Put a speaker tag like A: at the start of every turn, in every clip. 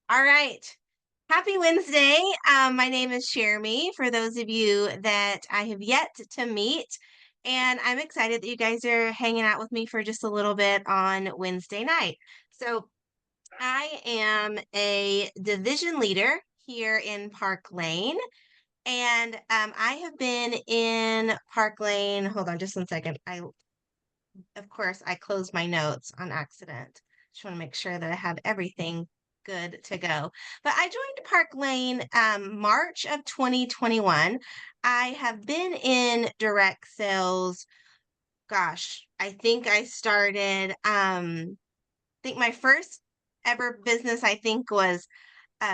A: All right. Happy Wednesday. My name is Jeremy, for those of you that I have yet to meet. And I'm excited that you guys are hanging out with me for just a little bit on Wednesday night. So, I am a division leader here in Park Lane. And I have been in Park Lane. Hold on just one second. Of course, I closed my notes on accident. Just want to make sure that I have everything good to go. But I joined Park Lane March of 2021. I have been in direct sales. Gosh, I think I started. I think my first ever business, I think, was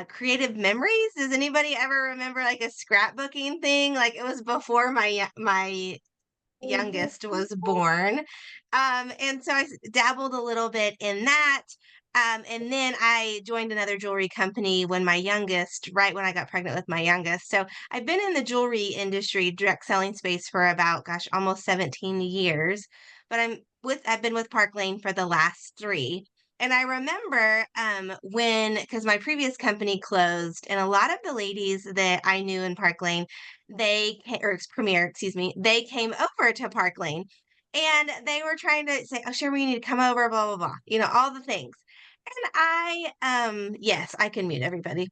A: Creative Memories. Does anybody ever remember like a scrapbooking thing? Like it was before my youngest was born. And so dabbled a little bit in that. And then I joined another jewelry company when right when I got pregnant with my youngest. So I've been in the jewelry industry, direct selling space for about, gosh, almost 17 years. But I've been with Park Lane for the last three. And I remember because my previous company closed, and a lot of the ladies that I knew in Park Lane, or Premier, excuse me, they came over to Park Lane and they were trying to say, "Oh, sure, we need to come over, blah, blah, blah," all the things. And yes, I can mute everybody.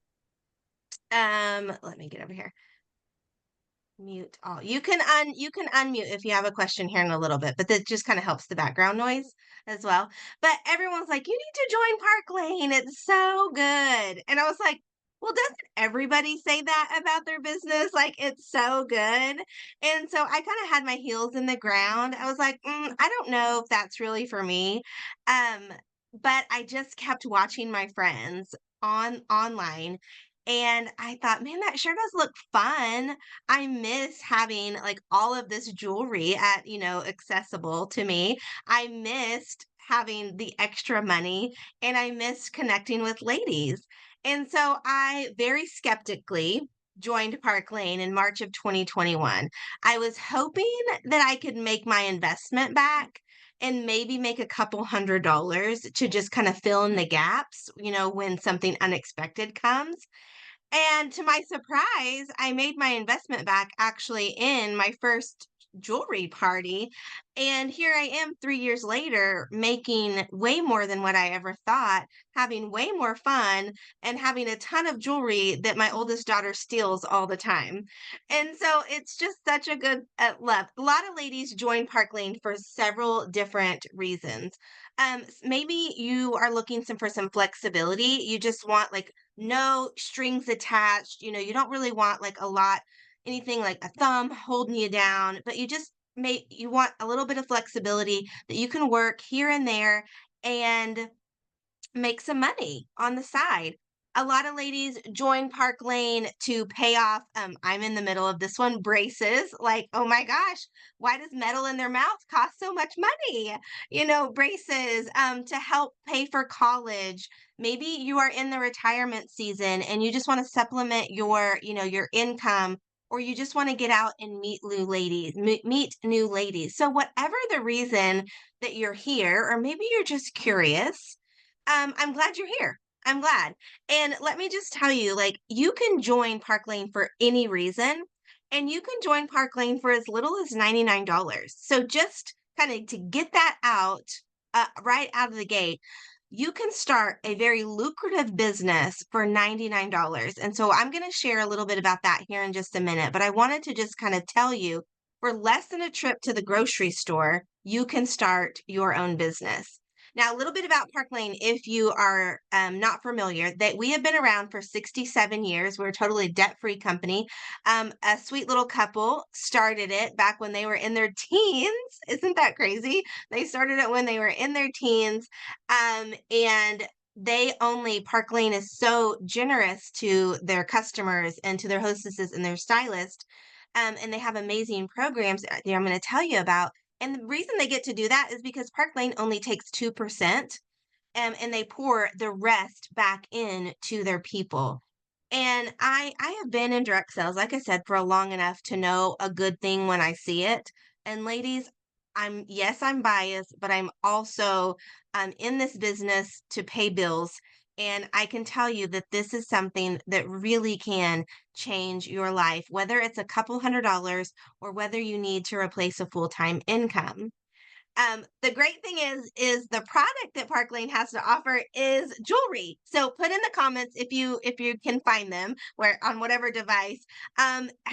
A: Let me get over here. Mute all. You can unmute if you have a question here in a little bit, but that just kind of helps the background noise as well. But everyone's like, "You need to join Park Lane. It's so good." And I was like, "Well, doesn't everybody say that about their business? Like it's so good." And so I kind of had my heels in the ground. I was like, I don't know if that's really for me. Um, but I just kept watching my friends online, and I thought, man, that sure does look fun. I miss having like all of this jewelry accessible to me. I missed having the extra money, and I missed connecting with ladies. And so I very skeptically joined Park Lane in March of 2021. I was hoping that I could make my investment back and maybe make a couple $100 to just kind of fill in the gaps, when something unexpected comes. And to my surprise, I made my investment back actually in my first jewelry party. And here I am 3 years later, making way more than what I ever thought, having way more fun, and having a ton of jewelry that my oldest daughter steals all the time. And so it's just such a good love. A lot of ladies join Park Lane for several different reasons. Maybe you are looking for some flexibility. You just want like no strings attached. You don't really want like anything like a thumb holding you down, but you want a little bit of flexibility that you can work here and there and make some money on the side. A lot of ladies join Park Lane to pay off. I'm in the middle of this one, braces. Like, oh my gosh, why does metal in their mouth cost so much money? Braces to help pay for college. Maybe you are in the retirement season and you just want to supplement your income, or you just want to get out and meet new ladies. So whatever the reason that you're here, or maybe you're just curious, I'm glad you're here. I'm glad. And let me just tell you, like, you can join Park Lane for any reason, and you can join Park Lane for as little as $99. So just kind of to get that out, right out of the gate, you can start a very lucrative business for $99. And so I'm going to share a little bit about that here in just a minute, but I wanted to just kind of tell you, for less than a trip to the grocery store, you can start your own business. Now, a little bit about Park Lane, if you are not familiar, that we have been around for 67 years. We're a totally debt-free company. A sweet little couple started it back when they were in their teens. Isn't that crazy? They started it when they were in their teens. And Park Lane is so generous to their customers and to their hostesses and their stylists. And they have amazing programs that I'm going to tell you about. And the reason they get to do that is because Park Lane only takes 2%, and they pour the rest back in to their people. And I have been in direct sales, like I said, for long enough to know a good thing when I see it. And ladies, I'm biased, but I'm also in this business to pay bills. And I can tell you that this is something that really can change your life, whether it's a couple $100 or whether you need to replace a full-time income. The great thing is the product that Park Lane has to offer is jewelry. So put in the comments if you can find them where on whatever device.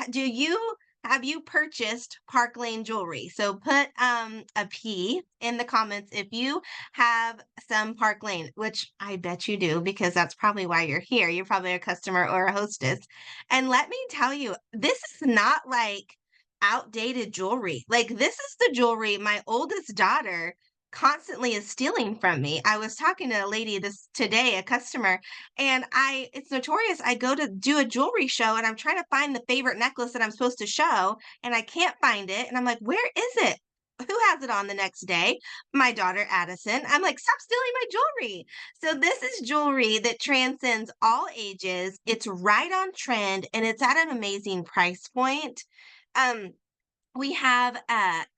A: Do you have you purchased Park Lane jewelry? So put a P in the comments if you have some Park Lane, which I bet you do because that's probably why you're here. You're probably a customer or a hostess. And let me tell you, this is not like outdated jewelry. Like, this is the jewelry my oldest daughter constantly is stealing from me. I was talking to a lady this today, a customer, and it's notorious. I go to do a jewelry show and I'm trying to find the favorite necklace that I'm supposed to show, and I can't find it. And I'm like, where is it? Who has it on the next day? My daughter Addison. I'm like, stop stealing my jewelry. So this is jewelry that transcends all ages. It's right on trend and it's at an amazing price point. Um, we have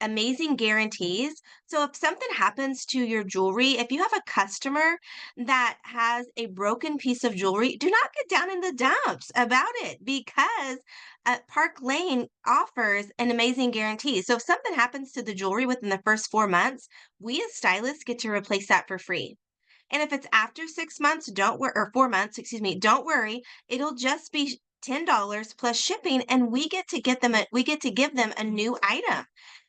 A: amazing guarantees. So if something happens to your jewelry, if you have a customer that has a broken piece of jewelry, do not get down in the dumps about it because Park Lane offers an amazing guarantee. So if something happens to the jewelry within the first 4 months, we as stylists get to replace that for free. And if it's after 6 months, don't worry, or 4 months, excuse me, don't worry. It'll just be $10 plus shipping, and we get to give them a new item.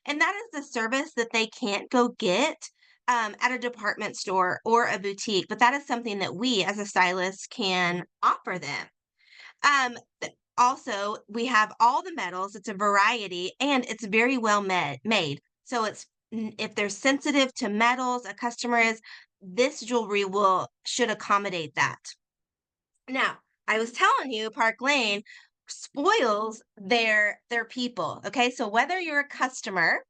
A: And that is the service that they can't go get at a department store or a boutique. But that is something that we as a stylist can offer them. Also, we have all the metals. It's a variety and it's very well made. So if they're sensitive to metals, a customer is, this jewelry will should accommodate that. Now, I was telling you, Park Lane spoils their people. Okay, so whether you're a customer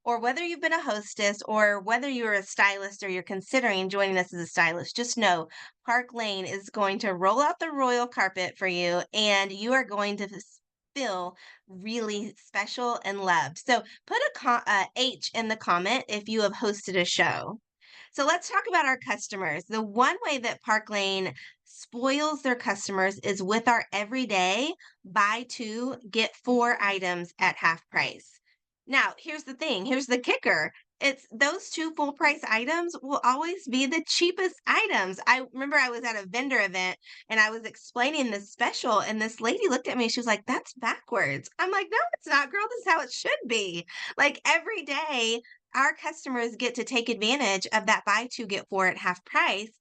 A: or whether you've been a hostess or whether you're a stylist or you're considering joining us as a stylist, just know Park Lane is going to roll out the royal carpet for you and you are going to feel really special and loved. So put a H in the comment if you have hosted a show. So let's talk about our customers. The one way that Park Lane spoils their customers is with our everyday buy two, get four items at half price. Now, here's the thing, here's the kicker. It's those two full price items will always be the cheapest items. I remember I was at a vendor event and I was explaining this special, and this lady looked at me. She was like, "That's backwards." I'm like, "No, it's not, girl. This is how it should be." Like every day, our customers get to take advantage of that buy two, get four at half price.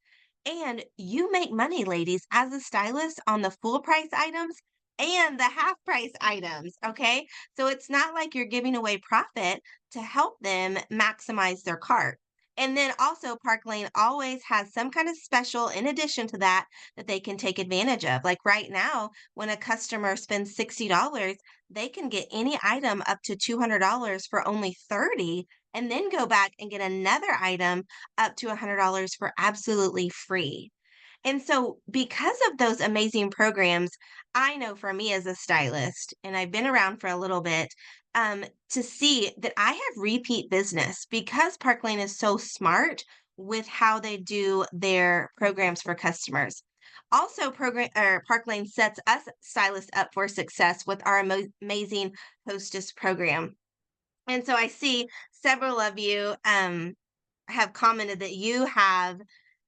A: And you make money, ladies, as a stylist on the full price items and the half price items. Okay. So it's not like you're giving away profit to help them maximize their cart. And then also, Park Lane always has some kind of special in addition to that that they can take advantage of. Like right now, when a customer spends $60, they can get any item up to $200 for only 30 and then go back and get another item up to $100 for absolutely free. And so, because of those amazing programs, I know for me as a stylist, and I've been around for a little bit, to see that I have repeat business because Park Lane is so smart with how they do their programs for customers. Also, Park Lane sets us stylists up for success with our amazing hostess program. And so I see several of you have commented that you have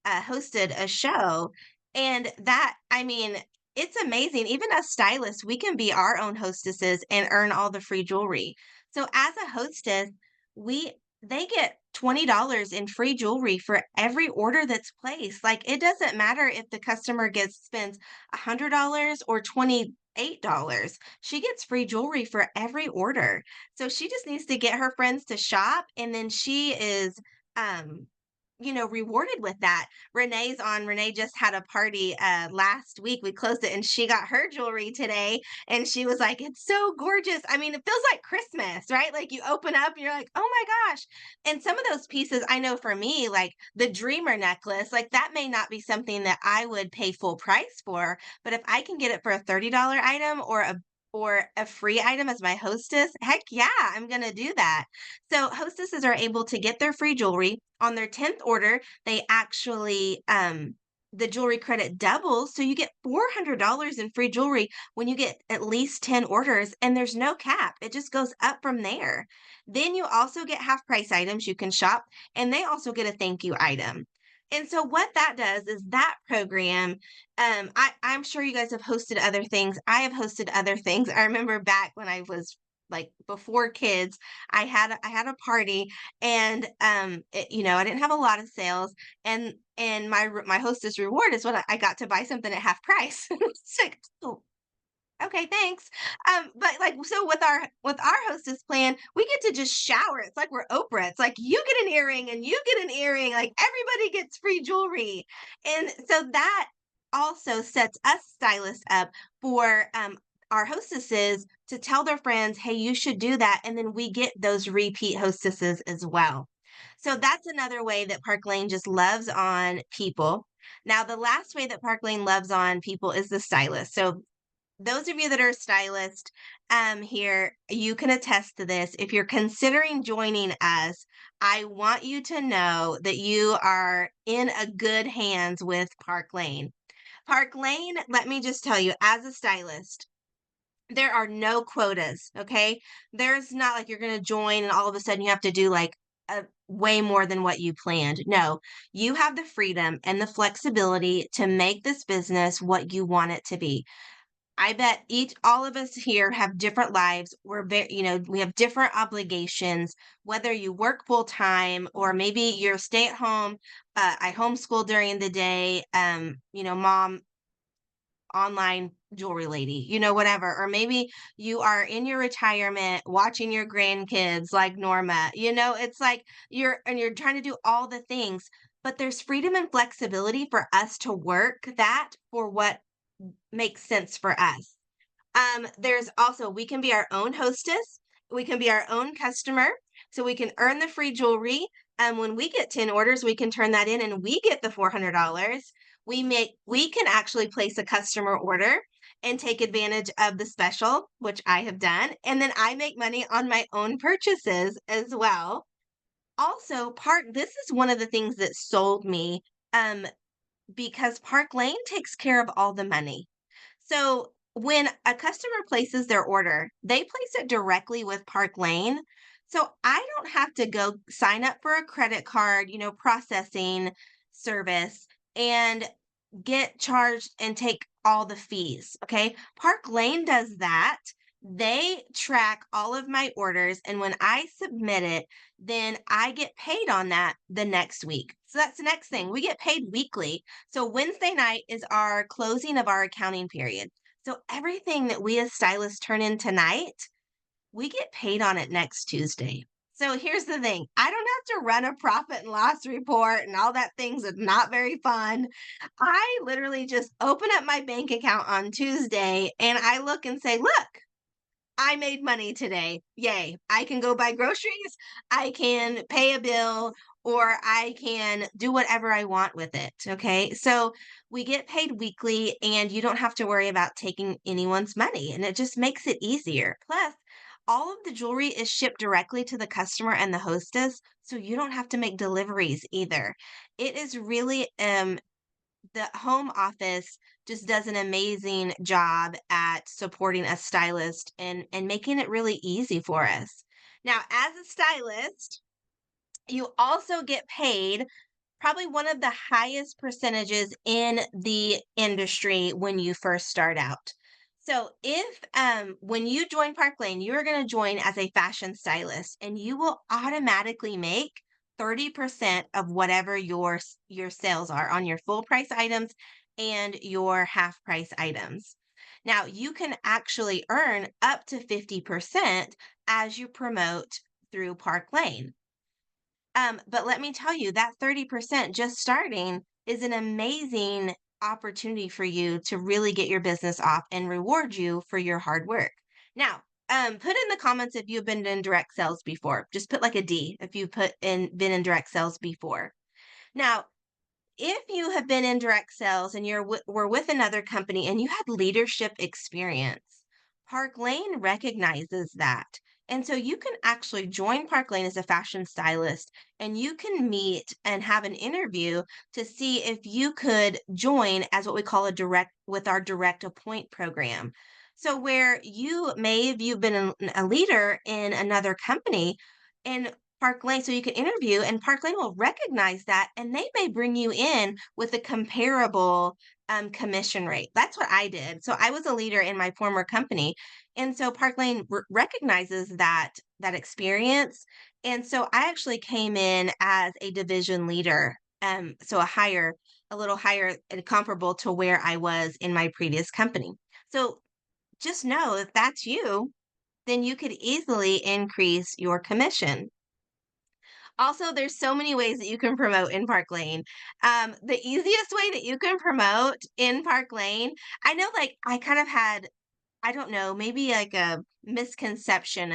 A: hosted a show. And that, I mean, it's amazing. Even as stylists, we can be our own hostesses and earn all the free jewelry. So as a hostess, we they get $20 in free jewelry for every order that's placed. Like it doesn't matter if the customer gets spends $100 or $28. She gets free jewelry for every order. So she just needs to get her friends to shop and then she is um rewarded with that. Renee just had a party last week. We closed it and she got her jewelry today and she was like, "It's so gorgeous." I mean, it feels like Christmas, right? Like you open up and you're like, "Oh my gosh." And some of those pieces, I know for me, like the Dreamer necklace, like that may not be something that I would pay full price for, but if I can get it for a $30 item or a free item as my hostess, heck yeah, I'm going to do that. So hostesses are able to get their free jewelry on their 10th order. They actually the jewelry credit doubles. So you get $400 in free jewelry when you get at least 10 orders, and there's no cap. It just goes up from there. Then you also get half price items you can shop, and they also get a thank you item. And so what that does is that program, I'm sure you guys have hosted other things. I have hosted other things. I remember back when I was like before kids, I had a party, and I didn't have a lot of sales, and my hostess reward is when I got to buy something at half price. It's like, "Oh, okay, thanks." But, like, so with our hostess plan, we get to just shower. It's like we're Oprah. It's like, "You get an earring, and you get an earring," like, everybody gets free jewelry. And so that also sets us stylists up for, our hostesses to tell their friends, "Hey, you should do that," and then we get those repeat hostesses as well. So that's another way that Park Lane just loves on people. Now, the last way that Park Lane loves on people is the stylist. So those of you that are stylists here, you can attest to this. If you're considering joining us, I want you to know that you are in a good hands with Park Lane. Park Lane, let me just tell you, as a stylist, there are no quotas, okay? There's not like you're going to join and all of a sudden you have to do like way more than what you planned. No, you have the freedom and the flexibility to make this business what you want it to be. I bet all of us here have different lives. We're very, we have different obligations, whether you work full time or maybe you're stay at home. I homeschool during the day. Mom, online jewelry lady, whatever. Or maybe you are in your retirement watching your grandkids like Norma. It's like you're trying to do all the things, but there's freedom and flexibility for us to work that for what makes sense for us. There's also, we can be our own hostess, we can be our own customer, so we can earn the free jewelry. When we get 10 orders, we can turn that in and we get the $400. We can actually place a customer order and take advantage of the special, which I have done, and then I make money on my own purchases as well. Also, this is one of the things that sold me, um, because Park Lane takes care of all the money. So when a customer places their order, they place it directly with Park Lane. So I don't have to go sign up for a credit card, processing service and get charged and take all the fees. Okay. Park Lane does that. They track all of my orders. And when I submit it, then I get paid on that the next week. So that's the next thing. We get paid weekly. So Wednesday night is our closing of our accounting period. So everything that we as stylists turn in tonight, we get paid on it next Tuesday. So here's the thing. I don't have to run a profit and loss report and all that things are not very fun. I literally just open up my bank account on Tuesday and I look and say, look, I made money today. Yay. I can go buy groceries, I can pay a bill, or I can do whatever I want with it. Okay. So we get paid weekly and you don't have to worry about taking anyone's money, and it just makes it easier. Plus, all of the jewelry is shipped directly to the customer and the hostess. So you don't have to make deliveries either. It is really the home office just does an amazing job at supporting a stylist and making it really easy for us. Now, as a stylist, you also get paid probably one of the highest percentages in the industry when you first start out. So if when you join Park Lane, you're going to join as a fashion stylist and you will automatically make 30% of whatever your sales are on your full price items and your half price items. Now, you can actually earn up to 50% as you promote through Park Lane. But let me tell you, that 30% just starting is an amazing opportunity for you to really get your business off and reward you for your hard work. Now, put in the comments if you've been in direct sales before. Just put like a D if you've been in direct sales before. Now, if you have been in direct sales and were with another company and you had leadership experience, Park Lane recognizes that. And so you can actually join Park Lane as a fashion stylist and you can meet and have an interview to see if you could join as what we call a direct with our direct appoint program. So where you've been a leader in another company in Park Lane, so you can interview and Park Lane will recognize that and they may bring you in with a comparable commission rate. That's what I did. So I was a leader in my former company, and so Park Lane recognizes that experience. And so I actually came in as a division leader, so a little higher and comparable to where I was in my previous company. So just know if that's you, then you could easily increase your commission. Also, there's so many ways that you can promote in Park Lane. The easiest way that you can promote in Park Lane, I know like I kind of had, I don't know, maybe like a misconception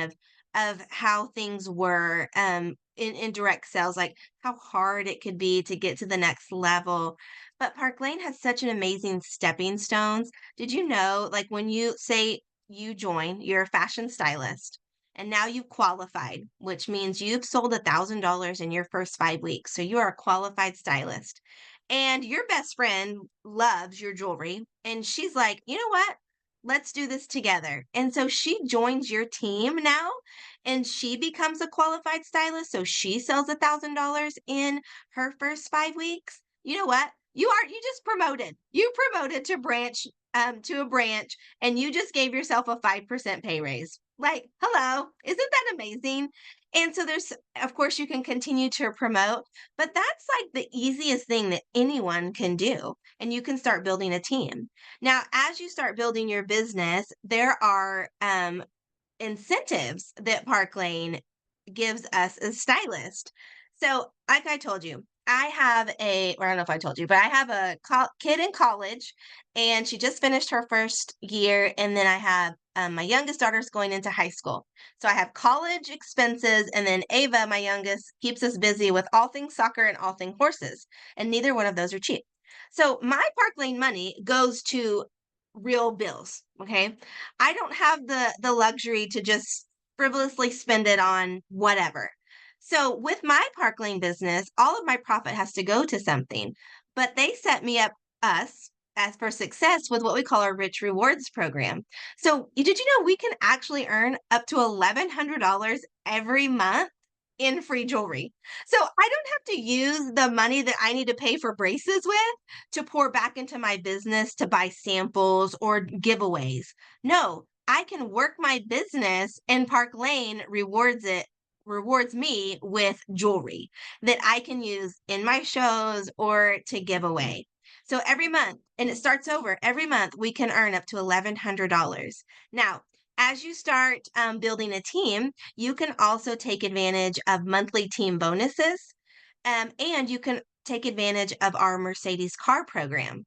A: of how things were in direct sales, like how hard it could be to get to the next level. But Park Lane has such an amazing stepping stones. Did you know, like when you say you join, you're a fashion stylist, and now you've qualified, which means you've sold $1,000 in your first 5 weeks. So you are a qualified stylist. And your best friend loves your jewelry. And she's like, you know what? Let's do this together. And so she joins your team now and she becomes a qualified stylist. So she sells $1,000 in her first 5 weeks. You know what? You just promoted. You promoted to a branch and you just gave yourself a 5% pay raise. Like, hello, isn't that amazing? And so there's, of course, you can continue to promote, but that's like the easiest thing that anyone can do. And you can start building a team. Now, as you start building your business, there are incentives that Park Lane gives us as stylists. So, like I told you, or I don't know if I told you, but I have a kid in college and she just finished her first year. And then I have my youngest daughter's going into high school. So I have college expenses. And then Ava, my youngest, keeps us busy with all things soccer and all things horses. And neither one of those are cheap. So my Park Lane money goes to real bills. Okay. I don't have the luxury to just frivolously spend it on whatever. So with my Park Lane business, all of my profit has to go to something. But they set me up us as for success with what we call our Rich Rewards program. So did you know we can actually earn up to $1,100 every month in free jewelry? So I don't have to use the money that I need to pay for braces with to pour back into my business to buy samples or giveaways. No, I can work my business and Park Lane rewards me with jewelry that I can use in my shows or to give away. So every month, and it starts over every month, we can earn up to $1,100. Now, as you start building a team, you can also take advantage of monthly team bonuses, and you can take advantage of our Mercedes car program.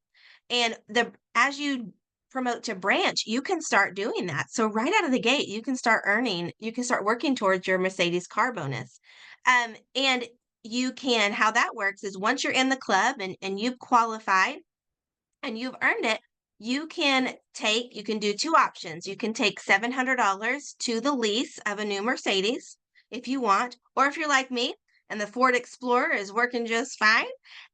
A: And the as you promote to branch, you can start doing that. So right out of the gate, you can start working towards your Mercedes car bonus. And how that works is once you're in the club and you've qualified and you've earned it, you can do two options. You can take $700 to the lease of a new Mercedes if you want, or if you're like me and the Ford Explorer is working just fine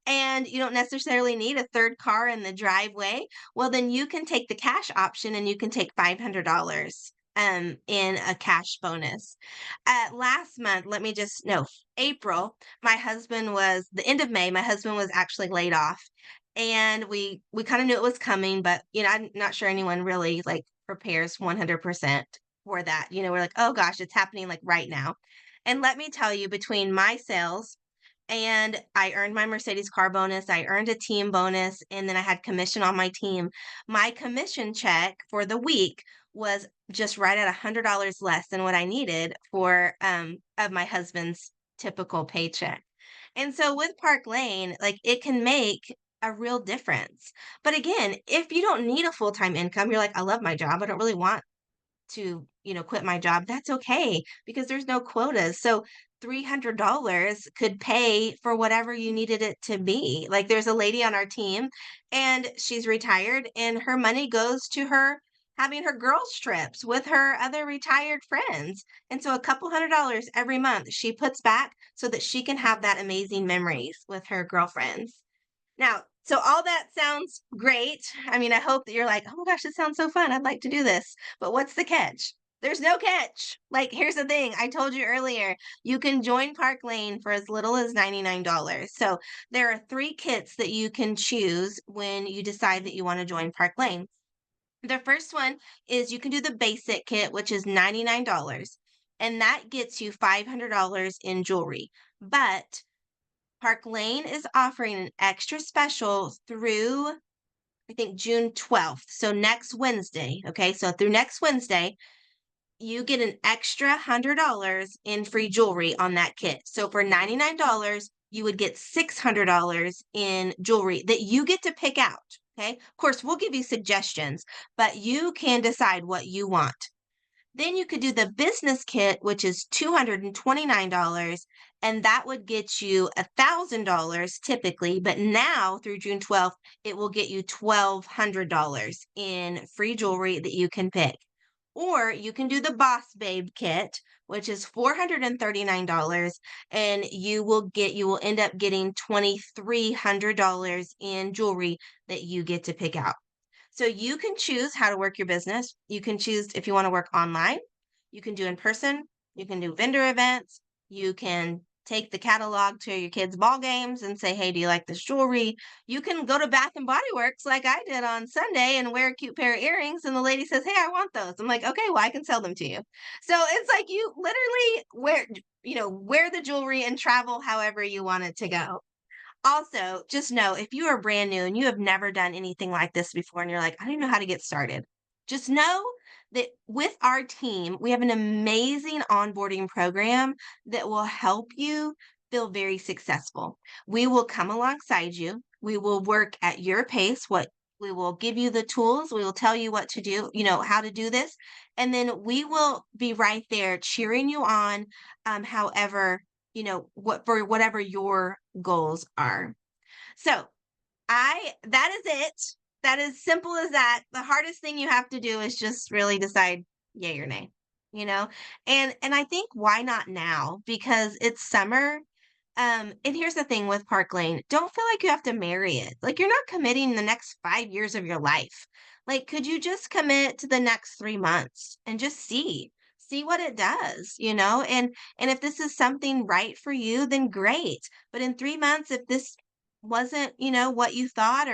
A: and you don't necessarily need a third car in the driveway, well, then you can take the cash option and you can take $500 in a cash bonus. Last month, let me just no, April, the end of May, my husband was actually laid off and we kind of knew it was coming, but I'm not sure anyone really like prepares 100% for that. We're like, oh gosh, it's happening like right now. And let me tell you, between my sales and I earned my Mercedes car bonus, I earned a team bonus, and then I had commission on my team. My commission check for the week was just right at $100 less than what I needed for of my husband's typical paycheck. And so with Park Lane, like it can make a real difference. But again, if you don't need a full-time income, you're like, I love my job. I don't really want to, quit my job. That's okay because there's no quotas. So $300 could pay for whatever you needed it to be. Like there's a lady on our team and she's retired and her money goes to having her girls trips with her other retired friends. And so a couple $100 every month she puts back so that she can have that amazing memories with her girlfriends. Now, so all that sounds great. I mean, I hope that you're like, "Oh my gosh, this sounds so fun. I'd like to do this." But what's the catch? There's no catch. Like, here's the thing. I told you earlier, you can join Park Lane for as little as $99. So there are 3 kits that you can choose when you decide that you want to join Park Lane. The first one is you can do the basic kit, which is $99, and that gets you $500 in jewelry. But Park Lane is offering an extra special through, I think, June 12th. So next Wednesday. Okay. So through next Wednesday, you get an extra $100 in free jewelry on that kit. So for $99, you would get $600 in jewelry that you get to pick out. Okay. Of course, we'll give you suggestions, but you can decide what you want. Then you could do the business kit, which is $229, and that would get you $1,000 typically, but now through June 12th, it will get you $1,200 in free jewelry that you can pick. Or you can do the Boss Babe kit, which is $439, and you will end up getting $2,300 in jewelry that you get to pick out. So you can choose how to work your business. You can choose if you want to work online, you can do in person, you can do vendor events, you can take the catalog to your kids' ball games and say, "Hey, do you like this jewelry?" You can go to Bath and Body Works like I did on Sunday and wear a cute pair of earrings and the lady says, "Hey, I want those." I'm like, "Okay, well, I can sell them to you." So it's like you literally wear the jewelry and travel however you want it to go. Also, just know if you are brand new and you have never done anything like this before and you're like, "I don't know how to get started," just know that with our team, we have an amazing onboarding program that will help you feel very successful. We will come alongside you. We will work at your pace. We will give you the tools. We will tell you what to do, how to do this. And then we will be right there cheering you on, however, what for whatever your goals are. So that is it. That is simple as that. The hardest thing you have to do is just really decide yay or nay, you know? And I think why not now? Because it's summer. And here's the thing with Park Lane. Don't feel like you have to marry it. Like you're not committing the next 5 years of your life. Like, could you just commit to the next 3 months and just see what it does, and if this is something right for you, then great. But in 3 months, if this wasn't, what you thought,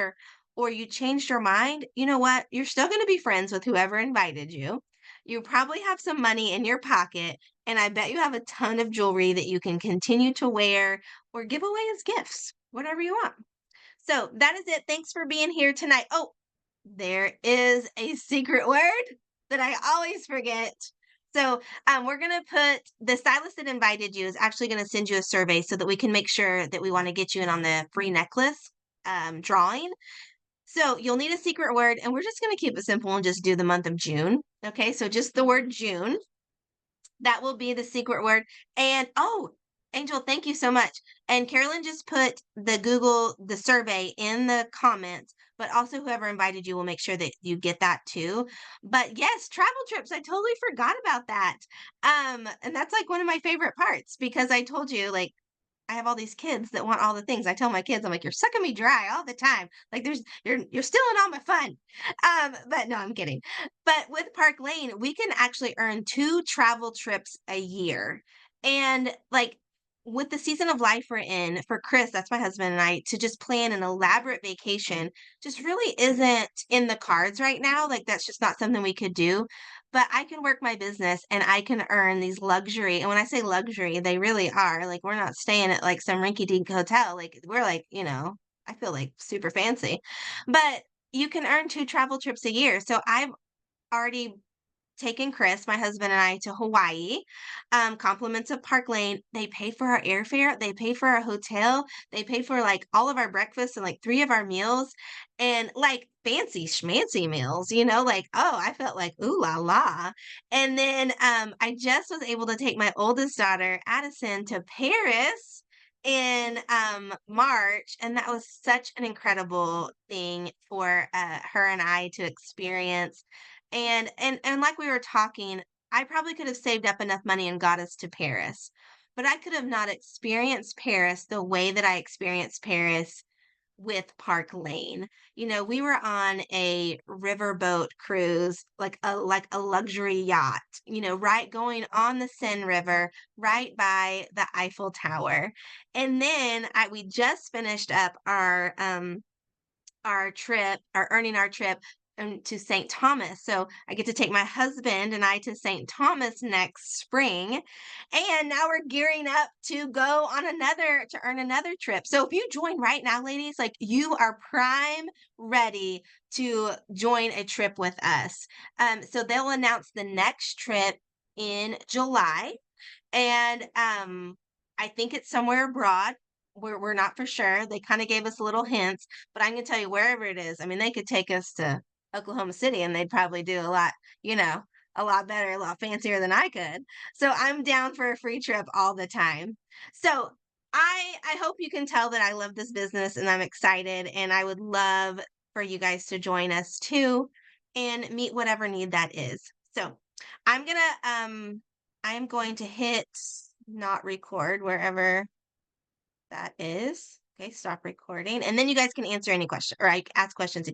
A: or you changed your mind, you know what? You're still going to be friends with whoever invited you. You probably have some money in your pocket, and I bet you have a ton of jewelry that you can continue to wear or give away as gifts, whatever you want. So that is it. Thanks for being here tonight. Oh, there is a secret word that I always forget. So we're gonna put the stylist that invited you is actually gonna send you a survey so that we can make sure that we want to get you in on the free necklace drawing. So you'll need a secret word, and we're just gonna keep it simple and just do the month of June. Okay, so just the word June. That will be the secret word. And oh, Angel, thank you so much. And Carolyn just put the survey in the comments, but also whoever invited you will make sure that you get that too. But yes, travel trips, I totally forgot about that. And that's like one of my favorite parts because I told you, like, I have all these kids that want all the things. I tell my kids, I'm like, "You're sucking me dry all the time. Like you're stealing all my fun." But no, I'm kidding. But with Park Lane, we can actually earn 2 travel trips a year. And like with the season of life we're in, for Chris, that's my husband and I, to just plan an elaborate vacation just really isn't in the cards right now. Like that's just not something we could do. But I can work my business and I can earn these luxury. And when I say luxury, they really are. Like we're not staying at like some rinky-dink hotel. Like we're like, I feel like super fancy. But you can earn 2 travel trips a year. So I've already taken Chris, my husband and I to Hawaii, compliments of Park Lane. They pay for our airfare, they pay for our hotel, they pay for like all of our breakfasts and like 3 of our meals and like fancy schmancy meals, like, oh, I felt like ooh la la. And then I just was able to take my oldest daughter, Addison, to Paris in March, and that was such an incredible thing for her and I to experience. And like we were talking, I probably could have saved up enough money and got us to Paris, but I could have not experienced Paris the way that I experienced Paris with Park Lane. We were on a riverboat cruise, like a luxury yacht, right going on the Seine River, right by the Eiffel Tower. And then we just finished up our trip, our earning our trip to St. Thomas. So I get to take my husband and I to St. Thomas next spring. And now we're gearing up to go on to earn another trip. So if you join right now, ladies, like you are prime ready to join a trip with us. So they'll announce the next trip in July. And I think it's somewhere abroad. We're not for sure. They kind of gave us little hints, but I can tell you wherever it is. I mean, they could take us to Oklahoma City and they'd probably do a lot better, a lot fancier than I could. So I'm down for a free trip all the time. So I hope you can tell that I love this business and I'm excited and I would love for you guys to join us too and meet whatever need that is. So I'm gonna I am going to hit not record wherever that is. Okay, stop recording. And then you guys can answer any question or ask questions if